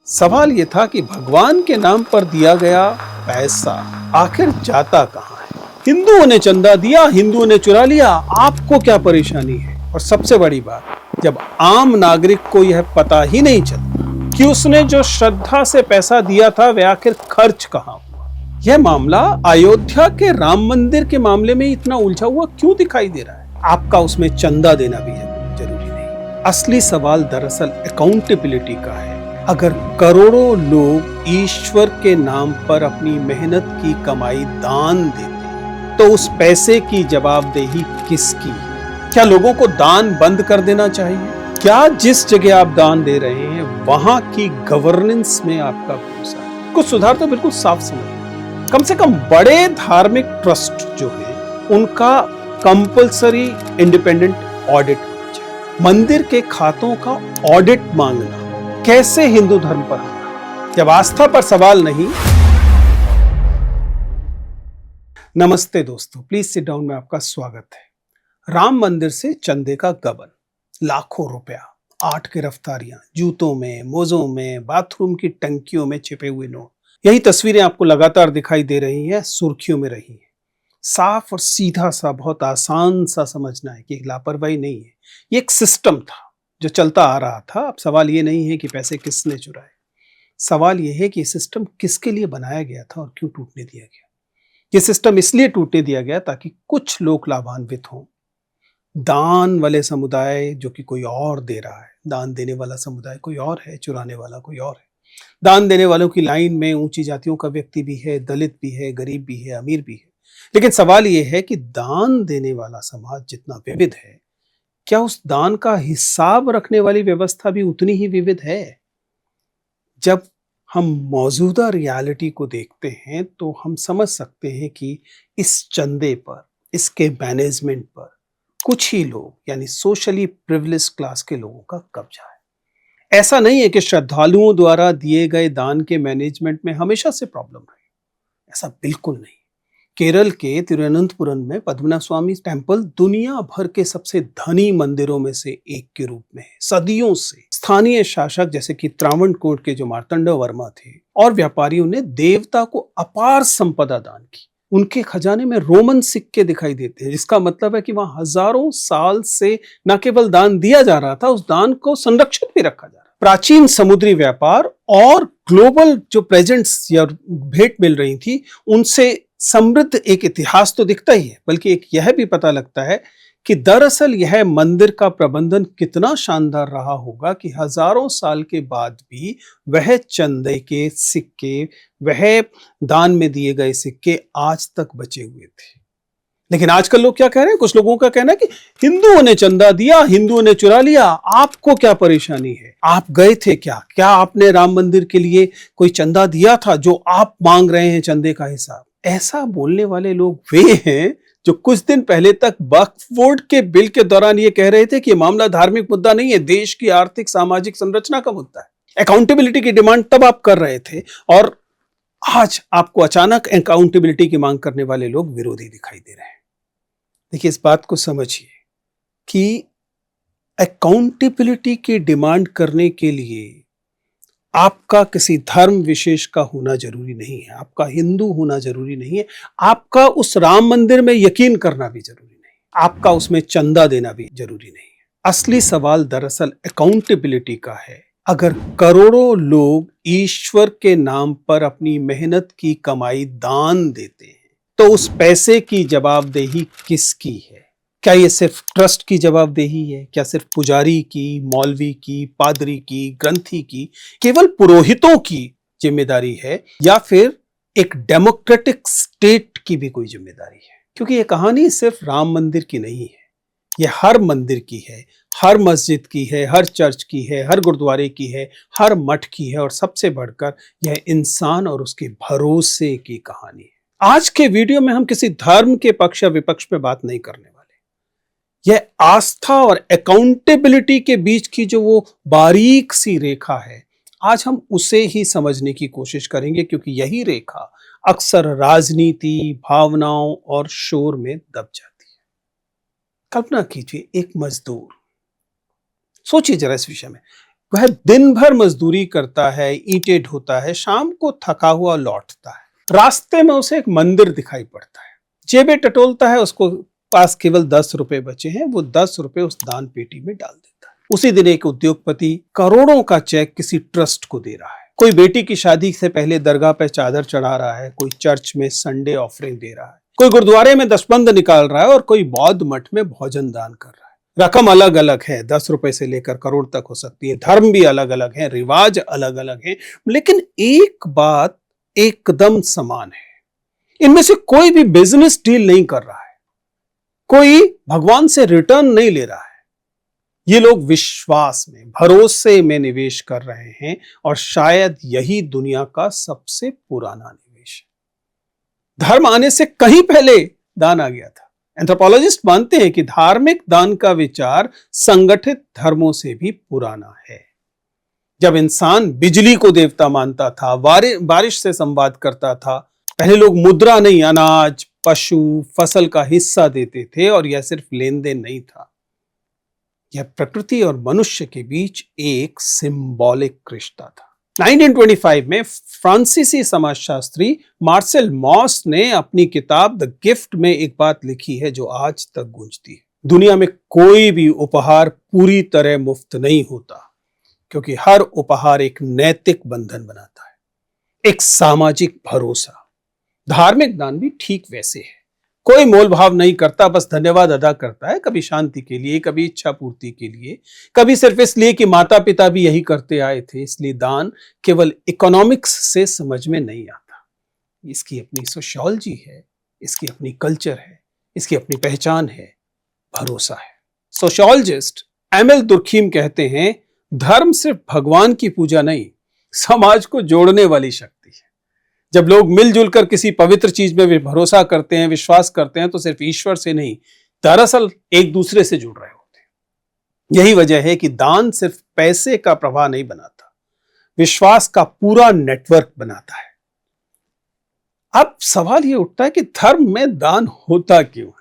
सवाल ये था कि भगवान के नाम पर दिया गया पैसा आखिर जाता कहाँ है। हिंदुओं ने चंदा दिया, हिंदुओं ने चुरा लिया, आपको क्या परेशानी है। और सबसे बड़ी बात, जब आम नागरिक को यह पता ही नहीं चला कि उसने जो श्रद्धा से पैसा दिया था वह आखिर खर्च कहाँ हुआ। यह मामला अयोध्या के राम मंदिर के मामले में इतना उलझा हुआ क्यों दिखाई दे रहा है। आपका उसमें चंदा देना भी जरूरी नहीं। असली सवाल दरअसल अकाउंटेबिलिटी का है। अगर करोड़ों लोग ईश्वर के नाम पर अपनी मेहनत की कमाई दान देते तो उस पैसे की जवाबदेही किसकी? क्या लोगों को दान बंद कर देना चाहिए? क्या जिस जगह आप दान दे रहे हैं वहां की गवर्नेंस में आपका भरोसा है? कुछ सुधार तो बिल्कुल साफ समझ। कम से कम बड़े धार्मिक ट्रस्ट जो है उनका कंपल्सरी इंडिपेंडेंट ऑडिट होना चाहिए। मंदिर के खातों का ऑडिट मांगना कैसे हिंदू धर्म पर हमला? जब आस्था पर सवाल नहीं। नमस्ते दोस्तों, प्लीज सिट डाउन में आपका स्वागत है। राम मंदिर से चंदे का गबन, लाखों रुपया, 8 गिरफ्तारियां, जूतों में, मोजों में, बाथरूम की टंकियों में छिपे हुए नोट, यही तस्वीरें आपको लगातार दिखाई दे रही हैं, सुर्खियों में रही हैं। साफ और सीधा सा, बहुत आसान सा समझना है कि लापरवाही नहीं है, ये एक सिस्टम था जो चलता आ रहा था। अब सवाल ये नहीं है कि पैसे किसने चुराए, सवाल ये है कि सिस्टम किसके लिए बनाया गया था और क्यों टूटने दिया गया। ये सिस्टम इसलिए टूटने दिया गया ताकि कुछ लोग लाभान्वित हों। दान वाले समुदाय जो कि कोई और दे रहा है, दान देने वाला समुदाय कोई और है, चुराने वाला कोई और है। दान देने वालों की लाइन में ऊंची जातियों का व्यक्ति भी है, दलित भी है, गरीब भी है, अमीर भी है। लेकिन सवाल यह है कि दान देने वाला समाज जितना विविध है, क्या उस दान का हिसाब रखने वाली व्यवस्था भी उतनी ही विविध है? जब हम मौजूदा रियलिटी को देखते हैं तो हम समझ सकते हैं कि इस चंदे पर, इसके मैनेजमेंट पर कुछ ही लोग यानी सोशली प्रिविलेज क्लास के लोगों का कब्जा है। ऐसा नहीं है कि श्रद्धालुओं द्वारा दिए गए दान के मैनेजमेंट में हमेशा से प्रॉब्लम रही, ऐसा बिल्कुल नहीं। केरल के तिरुवनंतपुरम में पद्मनाभ स्वामी टेम्पल दुनिया भर के सबसे धनी मंदिरों में से एक के रूप में है। सदियों से स्थानीय शासक जैसे कि त्रावणकोर के जो मार्तंड वर्मा थे और व्यापारियों ने देवता को अपार संपदा दान की। उनके खजाने में रोमन सिक्के दिखाई देते हैं, जिसका मतलब है कि वहां हजारों साल से न केवल दान दिया जा रहा था, उस दान को संरक्षित भी रखा जा रहा। प्राचीन समुद्री व्यापार और ग्लोबल जो प्रेजेंट्स या भेंट मिल रही थी, उनसे समृद्ध एक इतिहास तो दिखता ही है, बल्कि एक यह भी पता लगता है कि दरअसल यह मंदिर का प्रबंधन कितना शानदार रहा होगा कि हजारों साल के बाद भी वह चंदे के सिक्के, वह दान में दिए गए सिक्के आज तक बचे हुए थे। लेकिन आजकल लोग क्या कह रहे हैं? कुछ लोगों का कहना है कि हिंदुओं ने चंदा दिया, हिंदुओं ने चुरा लिया, आपको क्या परेशानी है? आप गए थे क्या? क्या आपने राम मंदिर के लिए कोई चंदा दिया था जो आप मांग रहे हैं चंदे का हिसाब? ऐसा बोलने वाले लोग वे हैं जो कुछ दिन पहले तक वक्फ बोर्ड के बिल के दौरान ये कह रहे थे कि मामला धार्मिक मुद्दा नहीं है, देश की आर्थिक सामाजिक संरचना का मुद्दा है। अकाउंटेबिलिटी की डिमांड तब आप कर रहे थे और आज आपको अचानक अकाउंटेबिलिटी की मांग करने वाले लोग विरोधी दिखाई दे रहे हैं। देखिए, इस बात को समझिए कि अकाउंटेबिलिटी की डिमांड करने के लिए आपका किसी धर्म विशेष का होना जरूरी नहीं है, आपका हिंदू होना जरूरी नहीं है, आपका उस राम मंदिर में यकीन करना भी जरूरी नहीं, आपका उसमें चंदा देना भी जरूरी नहीं है। असली सवाल दरअसल अकाउंटेबिलिटी का है। अगर करोड़ों लोग ईश्वर के नाम पर अपनी मेहनत की कमाई दान देते हैं तो उस पैसे की जवाबदेही किसकी है? क्या ये सिर्फ ट्रस्ट की जवाबदेही है? क्या सिर्फ पुजारी की, मौलवी की, पादरी की, ग्रंथी की, केवल पुरोहितों की जिम्मेदारी है, या फिर एक डेमोक्रेटिक स्टेट की भी कोई जिम्मेदारी है? क्योंकि ये कहानी सिर्फ राम मंदिर की नहीं है, ये हर मंदिर की है, हर मस्जिद की है, हर चर्च की है, हर गुरुद्वारे की है, हर मठ की है, और सबसे बढ़कर यह इंसान और उसके भरोसे की कहानी है। आज के वीडियो में हम किसी धर्म के पक्ष या विपक्ष पे बात नहीं करने वाले। यह आस्था और अकाउंटेबिलिटी के बीच की जो वो बारीक सी रेखा है, आज हम उसे ही समझने की कोशिश करेंगे, क्योंकि यही रेखा अक्सर राजनीति, भावनाओं और शोर में दब जाती है। कल्पना कीजिए, एक मजदूर, सोचिए जरा इस विषय में, वह दिन भर मजदूरी करता है, ईंटें ढोता है, शाम को थका हुआ लौटता है। रास्ते में उसे एक मंदिर दिखाई पड़ता है, जेबें टटोलता है, उसको पास केवल 10 रुपए बचे हैं, वो 10 रुपए उस दान पेटी में डाल देता है। उसी दिन एक उद्योगपति करोड़ों का चेक किसी ट्रस्ट को दे रहा है। कोई बेटी की शादी से पहले दरगाह पे चादर चढ़ा रहा है, कोई चर्च में संडे ऑफरिंग दे रहा है, कोई गुरुद्वारे में दशबंद निकाल रहा है और कोई बौद्ध मठ में भोजन दान कर रहा है। रकम अलग अलग है, 10 रुपए से लेकर करोड़ तक हो सकती है, धर्म भी अलग अलग है, रिवाज अलग अलग है, लेकिन एक बात एकदम समान है, इनमें से कोई भी बिजनेस डील नहीं कर रहा है, कोई भगवान से रिटर्न नहीं ले रहा है। ये लोग विश्वास में, भरोसे में निवेश कर रहे हैं और शायद यही दुनिया का सबसे पुराना निवेश है। धर्म आने से कहीं पहले दान आ गया था। एंथ्रोपोलॉजिस्ट मानते हैं कि धार्मिक दान का विचार संगठित धर्मों से भी पुराना है। जब इंसान बिजली को देवता मानता था, बारिश से संवाद करता था, पहले लोग मुद्रा नहीं, अनाज, पशु, फसल का हिस्सा देते थे और यह सिर्फ लेन देन नहीं था, यह प्रकृति और मनुष्य के बीच एक सिंबॉलिक रिश्ता था। 1925 में फ्रांसीसी समाजशास्त्री मार्सेल मॉस ने अपनी किताब द गिफ्ट में एक बात लिखी है जो आज तक गूंजती है। दुनिया में कोई भी उपहार पूरी तरह मुफ्त नहीं होता, क्योंकि हर उपहार एक नैतिक बंधन बनाता है, एक सामाजिक भरोसा। धार्मिक दान भी ठीक वैसे है, कोई मोल भाव नहीं करता, बस धन्यवाद अदा करता है, कभी शांति के लिए, कभी इच्छा पूर्ति के लिए, कभी सिर्फ इसलिए कि माता पिता भी यही करते आए थे। इसलिए दान केवल इकोनॉमिक्स से समझ में नहीं आता, इसकी अपनी सोशियोलॉजी है, इसकी अपनी कल्चर है, इसकी अपनी पहचान है, भरोसा है। सोशियोलॉजिस्ट एमएल दुर्खीम कहते हैं, धर्म सिर्फ भगवान की पूजा नहीं, समाज को जोड़ने वाली शक्ति है। जब लोग मिलजुल कर किसी पवित्र चीज में भरोसा करते हैं, विश्वास करते हैं, तो सिर्फ ईश्वर से नहीं, दरअसल एक दूसरे से जुड़ रहे होते हैं। यही वजह है कि दान सिर्फ पैसे का प्रवाह नहीं बनाता, विश्वास का पूरा नेटवर्क बनाता है। अब सवाल यह उठता है कि धर्म में दान होता क्यों है?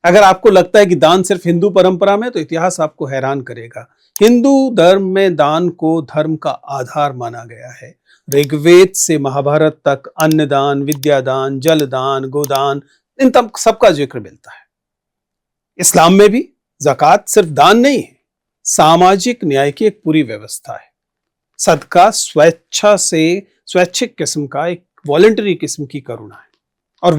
अगर आपको लगता है कि दान सिर्फ हिंदू परंपरा में, तो इतिहास आपको हैरान करेगा। हिंदू धर्म में दान को धर्म का आधार माना गया है। ऋग्वेद से महाभारत तक अन्नदान, विद्यादान, जलदान, गोदान, इन तब सबका जिक्र मिलता है। इस्लाम में भी ज़कात सिर्फ दान नहीं है, सामाजिक न्याय की एक पूरी व्यवस्था है। सदका स्वैच्छिक किस्म का, एक वॉलंटरी किस्म की करुणा है। और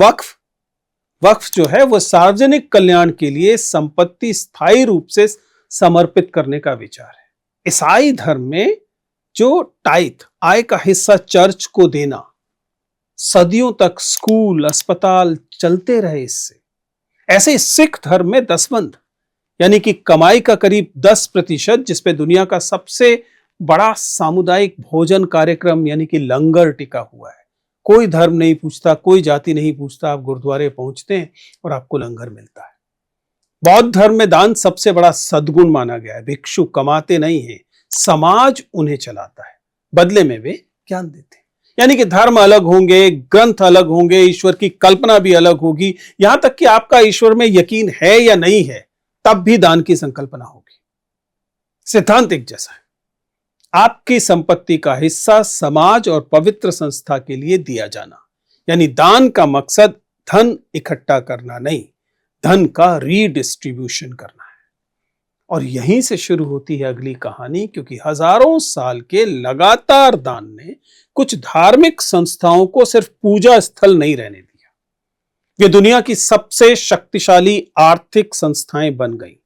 वक्फ जो है वो सार्वजनिक कल्याण के लिए संपत्ति स्थायी रूप से समर्पित करने का विचार है। ईसाई धर्म में जो टाइथ, आय का हिस्सा चर्च को देना, सदियों तक स्कूल, अस्पताल चलते रहे इससे। ऐसे ही सिख धर्म में दसबंद, यानी कि कमाई का करीब 10%, जिसपे दुनिया का सबसे बड़ा सामुदायिक भोजन कार्यक्रम यानी कि लंगर टिका हुआ है। कोई धर्म नहीं पूछता, कोई जाति नहीं पूछता, आप गुरुद्वारे पहुंचते हैं और आपको लंगर मिलता है। बौद्ध धर्म में दान सबसे बड़ा सद्गुण माना गया है। भिक्षु कमाते नहीं है, समाज उन्हें चलाता है, बदले में वे ज्ञान देते हैं। यानी कि धर्म अलग होंगे, ग्रंथ अलग होंगे, ईश्वर की कल्पना भी अलग होगी, यहां तक कि आपका ईश्वर में यकीन है या नहीं है, तब भी दान की संकल्पना होगी। सिद्धांत एक जैसा है, आपकी संपत्ति का हिस्सा समाज और पवित्र संस्था के लिए दिया जाना। यानी दान का मकसद धन इकट्ठा करना नहीं, धन का रीडिस्ट्रीब्यूशन करना है। और यहीं से शुरू होती है अगली कहानी, क्योंकि हजारों साल के लगातार दान ने कुछ धार्मिक संस्थाओं को सिर्फ पूजा स्थल नहीं रहने दिया, वे दुनिया की सबसे शक्तिशाली आर्थिक संस्थाएं बन गई।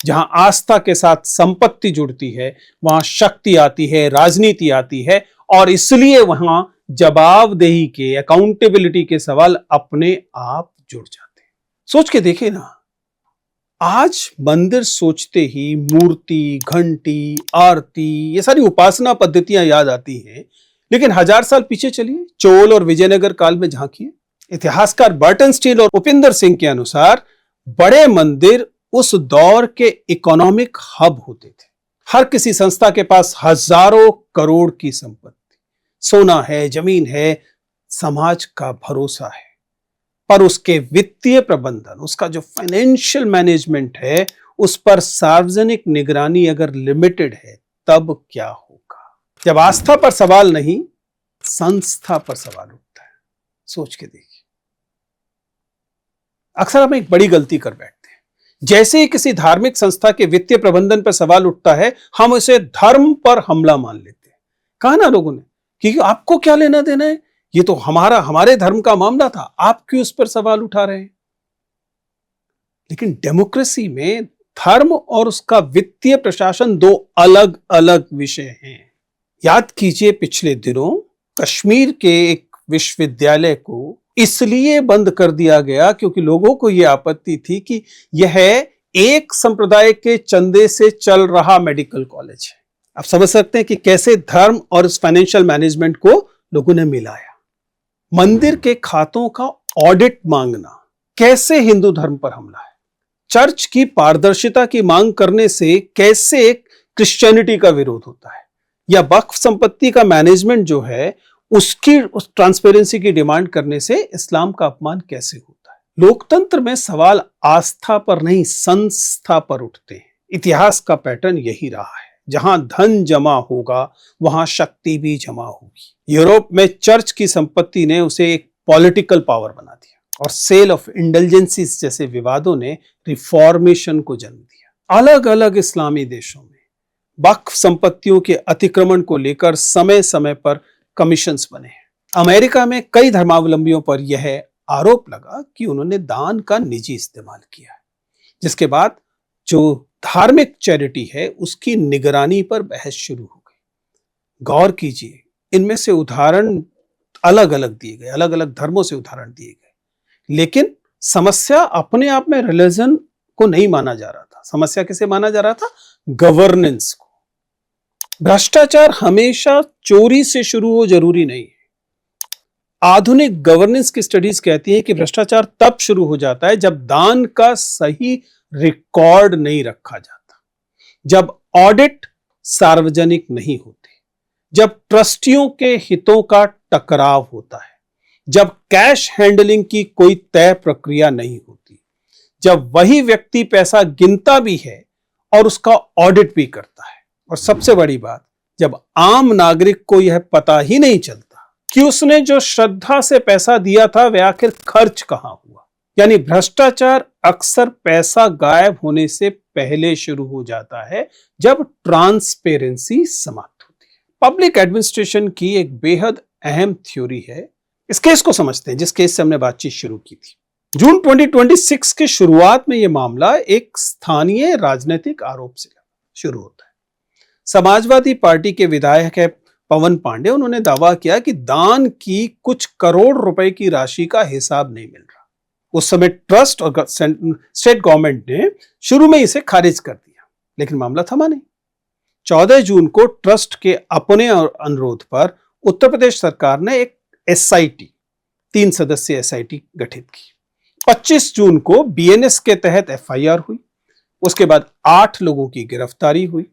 जहां आस्था के साथ संपत्ति जुड़ती है, वहां शक्ति आती है, राजनीति आती है, और इसलिए वहां जवाबदेही के, अकाउंटेबिलिटी के सवाल अपने आप जुड़ जाते हैं। सोच के देखिए ना, आज मंदिर सोचते ही मूर्ति, घंटी, आरती, ये सारी उपासना पद्धतियां याद आती हैं, लेकिन 1000 साल पीछे चलिए, चोल और विजयनगर काल में झांकिए। इतिहासकार बर्टन स्टील और उपिंदर सिंह के अनुसार बड़े मंदिर उस दौर के इकोनॉमिक हब होते थे। हर किसी संस्था के पास हजारों करोड़ की संपत्ति, सोना है, जमीन है, समाज का भरोसा है। पर उसके वित्तीय प्रबंधन, उसका जो फाइनेंशियल मैनेजमेंट है, उस पर सार्वजनिक निगरानी अगर लिमिटेड है, तब क्या होगा? जब आस्था पर सवाल नहीं, संस्था पर सवाल उठता है। सोच के देखिए। अक्सर हम एक बड़ी गलती कर बैठते हैं। जैसे ही किसी धार्मिक संस्था के वित्तीय प्रबंधन पर सवाल उठता है, हम उसे धर्म पर हमला मान लेते हैं। कहा ना लोगों ने कि आपको क्या लेना देना है, ये तो हमारे धर्म का मामला था, आप क्यों उस पर सवाल उठा रहे हैं? लेकिन डेमोक्रेसी में धर्म और उसका वित्तीय प्रशासन दो अलग अलग विषय हैं। याद कीजिए, पिछले दिनों कश्मीर के एक विश्वविद्यालय को इसलिए बंद कर दिया गया क्योंकि लोगों को यह आपत्ति थी कि यह एक संप्रदाय के चंदे से चल रहा मेडिकल कॉलेज है। आप समझ सकते हैं कि कैसे धर्म और इस फाइनेंशियल मैनेजमेंट को लोगों ने मिलाया। मंदिर के खातों का ऑडिट मांगना कैसे हिंदू धर्म पर हमला है। चर्च की पारदर्शिता की मांग करने से कैसे क्रिश्चियनिटी का विरोध होता है, या वक्फ संपत्ति का मैनेजमेंट जो है उसकी उस ट्रांसपेरेंसी की डिमांड करने से इस्लाम का अपमान कैसे होता है। लोकतंत्र में सवाल आस्था पर नहीं, संस्था पर उठते हैं। इतिहास का पैटर्न यही रहा है। जहां धन जमा होगा वहां शक्ति भी जमा होगी। यूरोप में चर्च की संपत्ति ने उसे एक पॉलिटिकल पावर बना दिया, और सेल ऑफ इंडल्जेंसीज जैसे विवादों ने रिफॉर्मेशन को जन्म दिया। अलग अलग इस्लामी देशों में वक्फ संपत्तियों के अतिक्रमण को लेकर समय समय पर कमीशंस बने हैं। अमेरिका में कई धर्मावलंबियों पर यह आरोप लगा कि उन्होंने दान का निजी इस्तेमाल किया है, जिसके बाद जो धार्मिक चैरिटी है उसकी निगरानी पर बहस शुरू हो गई। गौर कीजिए, इनमें से उदाहरण अलग अलग दिए गए, अलग अलग धर्मों से उदाहरण दिए गए, लेकिन समस्या अपने आप में रिलीजन को नहीं माना जा रहा था। समस्या किसे माना जा रहा था? गवर्नेंस को। भ्रष्टाचार हमेशा चोरी से शुरू हो जरूरी नहीं है। आधुनिक गवर्नेंस की स्टडीज कहती हैं कि भ्रष्टाचार तब शुरू हो जाता है जब दान का सही रिकॉर्ड नहीं रखा जाता, जब ऑडिट सार्वजनिक नहीं होते, जब ट्रस्टियों के हितों का टकराव होता है, जब कैश हैंडलिंग की कोई तय प्रक्रिया नहीं होती, जब वही व्यक्ति पैसा गिनता भी है और उसका ऑडिट भी करता है, और सबसे बड़ी बात, जब आम नागरिक को यह पता ही नहीं चलता कि उसने जो श्रद्धा से पैसा दिया था वह आखिर खर्च कहां हुआ। यानी भ्रष्टाचार अक्सर पैसा गायब होने से पहले शुरू हो जाता है, जब ट्रांसपेरेंसी समाप्त होती है। पब्लिक एडमिनिस्ट्रेशन की एक बेहद अहम थ्योरी है। इस केस को समझते हैं जिस केस से हमने बातचीत शुरू की थी। जून 2026 के शुरुआत में यह मामला एक स्थानीय राजनीतिक आरोप से शुरू होता है। समाजवादी पार्टी के विधायक है पवन पांडे, उन्होंने दावा किया कि दान की कुछ करोड़ रुपए की राशि का हिसाब नहीं मिल रहा। उस समय ट्रस्ट और स्टेट गवर्नमेंट ने शुरू में इसे खारिज कर दिया, लेकिन मामला थमा नहीं। 14 जून को ट्रस्ट के अपने अनुरोध पर उत्तर प्रदेश सरकार ने एक एसआईटी, 3 सदस्यीय एसआईटी गठित की। 25 जून को बीएनएस के तहत एफआईआर हुई। उसके बाद 8 लोगों की गिरफ्तारी हुई।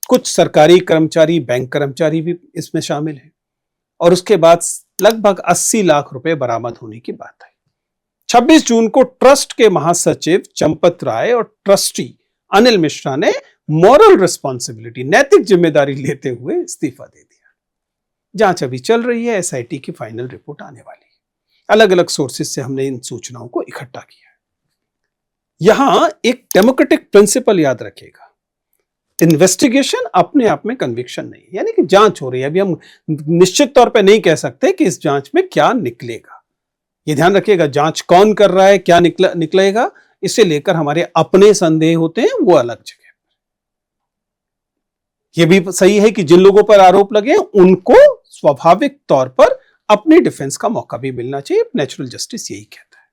कुछ सरकारी कर्मचारी, बैंक कर्मचारी भी इसमें शामिल हैं, और उसके बाद लगभग 80 लाख रुपए बरामद होने की बात है। 26 जून को ट्रस्ट के महासचिव चंपत राय और ट्रस्टी अनिल मिश्रा ने मॉरल रिस्पॉन्सिबिलिटी, नैतिक जिम्मेदारी लेते हुए इस्तीफा दे दिया। जांच अभी चल रही है, एसआईटी की फाइनल रिपोर्ट आने वाली है। अलग अलग सोर्सेज से हमने इन सूचनाओं को इकट्ठा किया है। यहां एक डेमोक्रेटिक प्रिंसिपल याद रखेगा, इन्वेस्टिगेशन अपने आप में कन्विक्शन नहीं, यानी कि जांच हो रही है। अभी हम निश्चित तौर पे नहीं कह सकते कि इस जांच में क्या निकलेगा। ये ध्यान रखिएगा, जांच कौन कर रहा है, क्या निकलेगा, इसे लेकर हमारे अपने संदेह होते हैं, वो अलग जगह पर। यह भी सही है कि जिन लोगों पर आरोप लगे उनको स्वाभाविक तौर पर अपनी डिफेंस का मौका भी मिलना चाहिए। नेचुरल जस्टिस यही कहता है।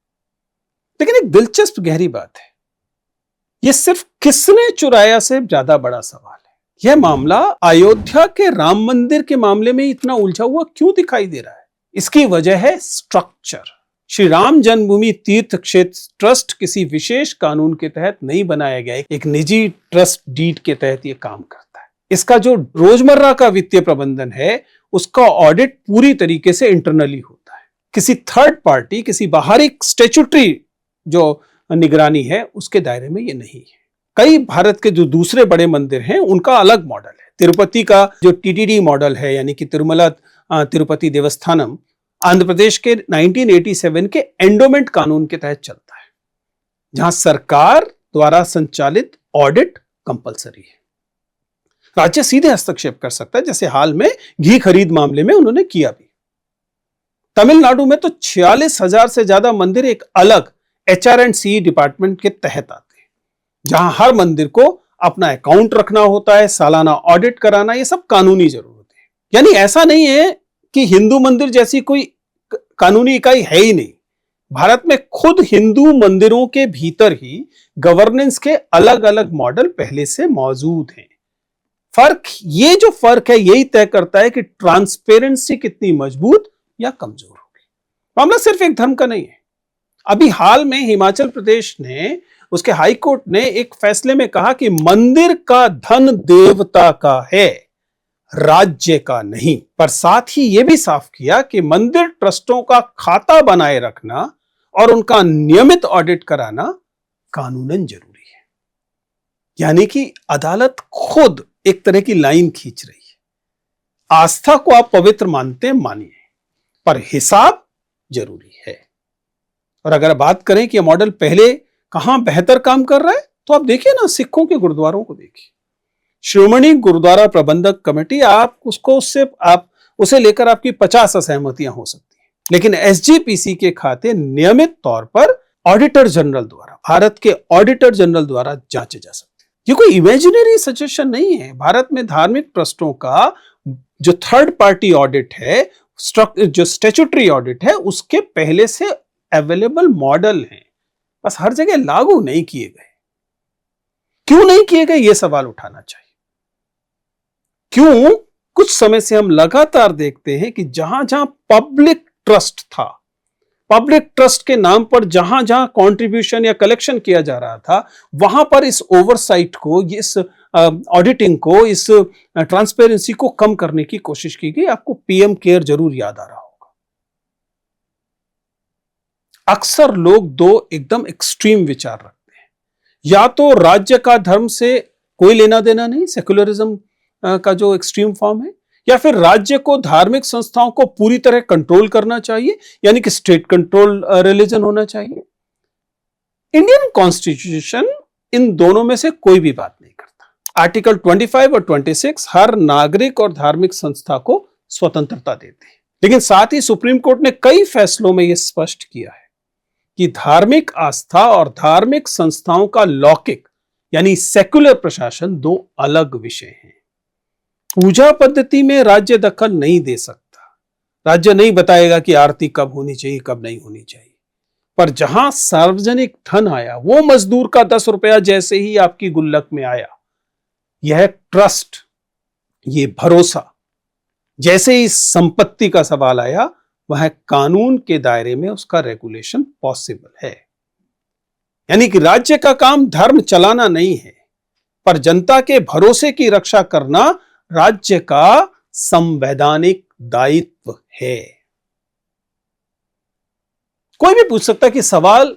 लेकिन एक दिलचस्प गहरी बात है, यह सिर्फ किसने चुराया से ज्यादा बड़ा सवाल है। यह मामला अयोध्या के राम मंदिर के मामले में इतना उलझा हुआ क्यों दिखाई दे रहा है? इसकी वजह है स्ट्रक्चर। श्री राम जन्मभूमि तीर्थ क्षेत्र ट्रस्ट किसी विशेष कानून के तहत नहीं बनाया गया, एक निजी ट्रस्ट डीड के तहत यह काम करता है। इसका जो रोजमर्रा का वित्तीय प्रबंधन है उसका ऑडिट पूरी तरीके से इंटरनली होता है। किसी थर्ड पार्टी, किसी बाहरी स्टैट्यूटरी जो निगरानी है उसके दायरे में ये नहीं है। कई भारत के जो दूसरे बड़े मंदिर हैं उनका अलग मॉडल है। तिरुपति का जो टीटीडी मॉडल है, यानी कि तिरुमला तिरुपति देवस्थानम, आंध्र प्रदेश के 1987 के एंडोमेंट कानून के तहत चलता है, जहां सरकार द्वारा संचालित ऑडिट कंपलसरी है। राज्य सीधे हस्तक्षेप कर सकता है, जैसे हाल में घी खरीद मामले में उन्होंने किया भी। तमिलनाडु में तो 46,000 से ज्यादा मंदिर एक अलग HR&C डिपार्टमेंट के तहत आते हैं, जहां हर मंदिर को अपना अकाउंट रखना होता है, सालाना ऑडिट कराना, ये सब कानूनी जरूरत है। यानी ऐसा नहीं है कि हिंदू मंदिर जैसी कोई कानूनी इकाई है ही नहीं। भारत में खुद हिंदू मंदिरों के भीतर ही गवर्नेंस के अलग अलग मॉडल पहले से मौजूद हैं। ये जो फर्क है, यही तय करता है कि ट्रांसपेरेंसी कितनी मजबूत या कमजोर होगी। मामला सिर्फ एक धर्म का नहीं है। अभी हाल में हिमाचल प्रदेश ने, उसके हाई कोर्ट ने एक फैसले में कहा कि मंदिर का धन देवता का है, राज्य का नहीं। पर साथ ही यह भी साफ किया कि मंदिर ट्रस्टों का खाता बनाए रखना और उनका नियमित ऑडिट कराना कानूनन जरूरी है। यानी कि अदालत खुद एक तरह की लाइन खींच रही है। आस्था को आप पवित्र मानते हैं, मानिए, पर हिसाब जरूरी है। और अगर बात करें कि यह मॉडल पहले कहां बेहतर काम कर रहा है, तो आप देखिए ना, सिखों के गुरुद्वारों को देखिए। श्रोमणी गुरुद्वारा प्रबंधक कमेटी, आप उसे लेकर आपकी 50 असहमतियां हो सकती हैं, लेकिन SGPC के खाते नियमित तौर पर ऑडिटर जनरल द्वारा, भारत के ऑडिटर जनरल द्वारा जांचे जा सकते हैं। ये कोई इमेजिनरी सजेशन नहीं है। भारत में धार्मिक ट्रस्टों का जो थर्ड पार्टी ऑडिट है, जो स्टैट्यूटरी ऑडिट है, उसके पहले से अवेलेबल मॉडल हैं, बस हर जगह लागू नहीं किए गए। क्यों नहीं किए गए, यह सवाल उठाना चाहिए। क्यों? कुछ समय से हम लगातार देखते हैं कि जहां जहां पब्लिक ट्रस्ट था, पब्लिक ट्रस्ट के नाम पर जहां जहां कंट्रीब्यूशन या कलेक्शन किया जा रहा था, वहां पर इस ओवरसाइट को, इस ऑडिटिंग को, इस ट्रांसपेरेंसी को कम करने की कोशिश की गई। आपको PM केयर जरूर याद आ रहा होगा। अक्सर लोग दो एकदम एक्सट्रीम विचार रखते हैं। या तो राज्य का धर्म से कोई लेना देना नहीं, सेक्युलरिज्म का जो एक्सट्रीम फॉर्म है, या फिर राज्य को धार्मिक संस्थाओं को पूरी तरह कंट्रोल करना चाहिए, यानी कि स्टेट कंट्रोल रिलीजन होना चाहिए। इंडियन कॉन्स्टिट्यूशन इन दोनों में से कोई भी बात नहीं करता। आर्टिकल 25 और 26 हर नागरिक और धार्मिक संस्था को स्वतंत्रता देते हैं, लेकिन साथ ही सुप्रीम कोर्ट ने कई फैसलों में यह स्पष्ट किया है कि धार्मिक आस्था और धार्मिक संस्थाओं का लौकिक यानी सेक्युलर प्रशासन दो अलग विषय हैं। पूजा पद्धति में राज्य दखल नहीं दे सकता। राज्य नहीं बताएगा कि आरती कब होनी चाहिए, कब नहीं होनी चाहिए। पर जहां सार्वजनिक धन आया, वो मजदूर का 10 रुपया जैसे ही आपकी गुल्लक में आया, यह ट्रस्ट, ये भरोसा, जैसे ही संपत्ति का सवाल आया, वह कानून के दायरे में उसका रेगुलेशन पॉसिबल है। यानी कि राज्य का काम धर्म चलाना नहीं है, पर जनता के भरोसे की रक्षा करना राज्य का संवैधानिक दायित्व है। कोई भी पूछ सकता है कि सवाल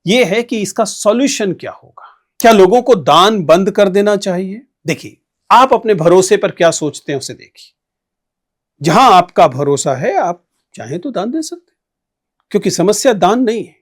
यह है कि इसका सॉल्यूशन क्या होगा। क्या लोगों को दान बंद कर देना चाहिए? देखिए, आप अपने भरोसे पर क्या सोचते हैं उसे देखिए। जहां आपका भरोसा है, आप चाहे तो दान दे सकते हैं, क्योंकि समस्या दान नहीं है,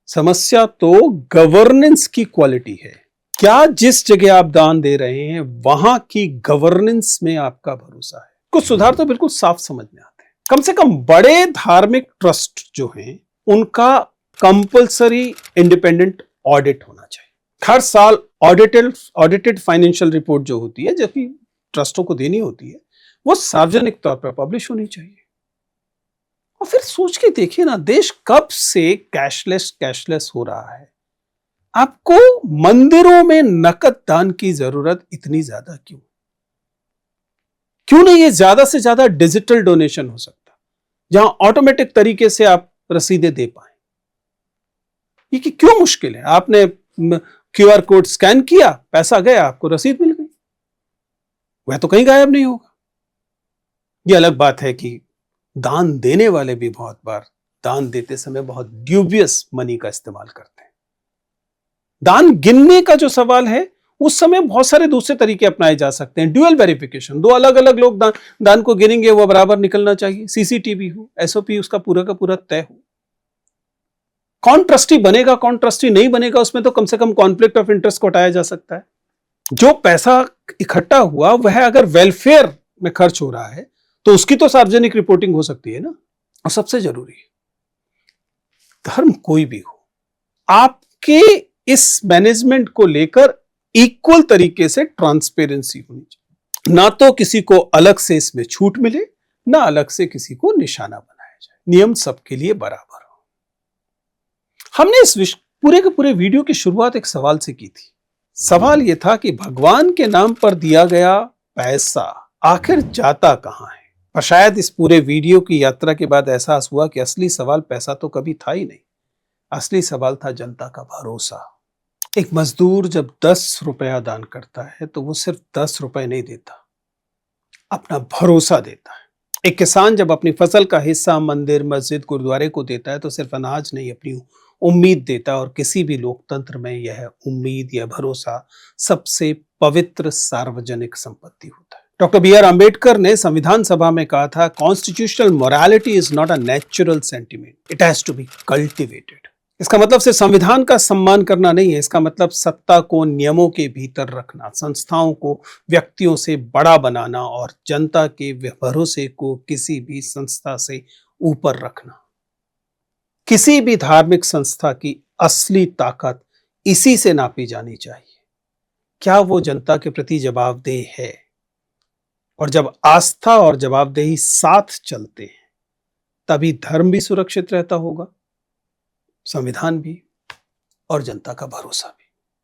समस्या तो गवर्नेंस की क्वालिटी है। क्या जिस जगह आप दान दे रहे हैं वहां की गवर्नेंस में आपका भरोसा है? कुछ सुधार तो बिल्कुल साफ समझ में आते हैं। कम से कम बड़े धार्मिक ट्रस्ट जो हैं, उनका कंपल्सरी इंडिपेंडेंट ऑडिट होना चाहिए। हर साल ऑडिटेड फाइनेंशियल रिपोर्ट जो होती है, जो कि ट्रस्टों को देनी होती है, वो सार्वजनिक तौर पर पब्लिश होनी चाहिए। और फिर सोच के देखिए ना, देश कब से कैशलेस हो रहा है। आपको मंदिरों में नकद दान की जरूरत इतनी ज्यादा क्यों? क्यों नहीं ये ज्यादा से ज्यादा डिजिटल डोनेशन हो सकता, जहां ऑटोमेटिक तरीके से आप रसीदें दे पाए? ये कि क्यों मुश्किल है? आपने QR कोड स्कैन किया, पैसा गया, आपको रसीद मिल गई, वह तो कहीं गायब नहीं होगा। यह अलग बात है कि दान देने वाले भी बहुत बार दान देते समय बहुत ड्यूबियस मनी का इस्तेमाल करते हैं। दान गिनने का जो सवाल है, उस समय बहुत सारे दूसरे तरीके अपनाए जा सकते हैं। ड्यूअल वेरिफिकेशन, दो अलग अलग लोग दान को गिनेंगे, वो बराबर निकलना चाहिए। सीसीटीवी हो, एसओपी उसका पूरा का पूरा तय हो। कौन ट्रस्टी बनेगा, कौन ट्रस्टी नहीं बनेगा, उसमें तो कम से कम कॉन्फ्लिक्ट ऑफ इंटरेस्ट को हटाया जा सकता है। जो पैसा इकट्ठा हुआ वह अगर वेलफेयर में खर्च हो रहा है तो उसकी तो सार्वजनिक रिपोर्टिंग हो सकती है ना। और सबसे जरूरी, धर्म कोई भी हो, आपके इस मैनेजमेंट को लेकर इक्वल तरीके से ट्रांसपेरेंसी होनी चाहिए। ना तो किसी को अलग से इसमें छूट मिले, ना अलग से किसी को निशाना बनाया जाए। नियम सबके लिए बराबर हो। हमने इस पूरे के पूरे वीडियो की शुरुआत एक सवाल से की थी। सवाल यह था कि भगवान के नाम पर दिया गया पैसा आखिर जाता कहां है। और शायद इस पूरे वीडियो की यात्रा के बाद एहसास हुआ कि असली सवाल पैसा तो कभी था ही नहीं। असली सवाल था जनता का भरोसा। एक मजदूर जब 10 रुपया दान करता है तो वो सिर्फ 10 रुपए नहीं देता, अपना भरोसा देता है। एक किसान जब अपनी फसल का हिस्सा मंदिर, मस्जिद, गुरुद्वारे को देता है तो सिर्फ अनाज नहीं, अपनी उम्मीद देता है। और किसी भी लोकतंत्र में यह उम्मीद या भरोसा सबसे पवित्र सार्वजनिक संपत्ति होता है। Doctor B R. अंबेडकर ने संविधान सभा में कहा था, constitutional morality is not a natural sentiment, it has to be cultivated. इसका मतलब सिर्फ संविधान का सम्मान करना नहीं है, इसका मतलब सत्ता को नियमों के भीतर रखना, संस्थाओं को व्यक्तियों से बड़ा बनाना और जनता के भरोसे को किसी भी संस्था से ऊपर रखना। किसी भी धार्मिक संस्था की असली ताकत इसी से नापी जानी चाहिए, क्या वो जनता के प्रति जवाबदेह है। और जब आस्था और जवाबदेही साथ चलते हैं तभी धर्म भी सुरक्षित रहता होगा, संविधान भी और जनता का भरोसा भी।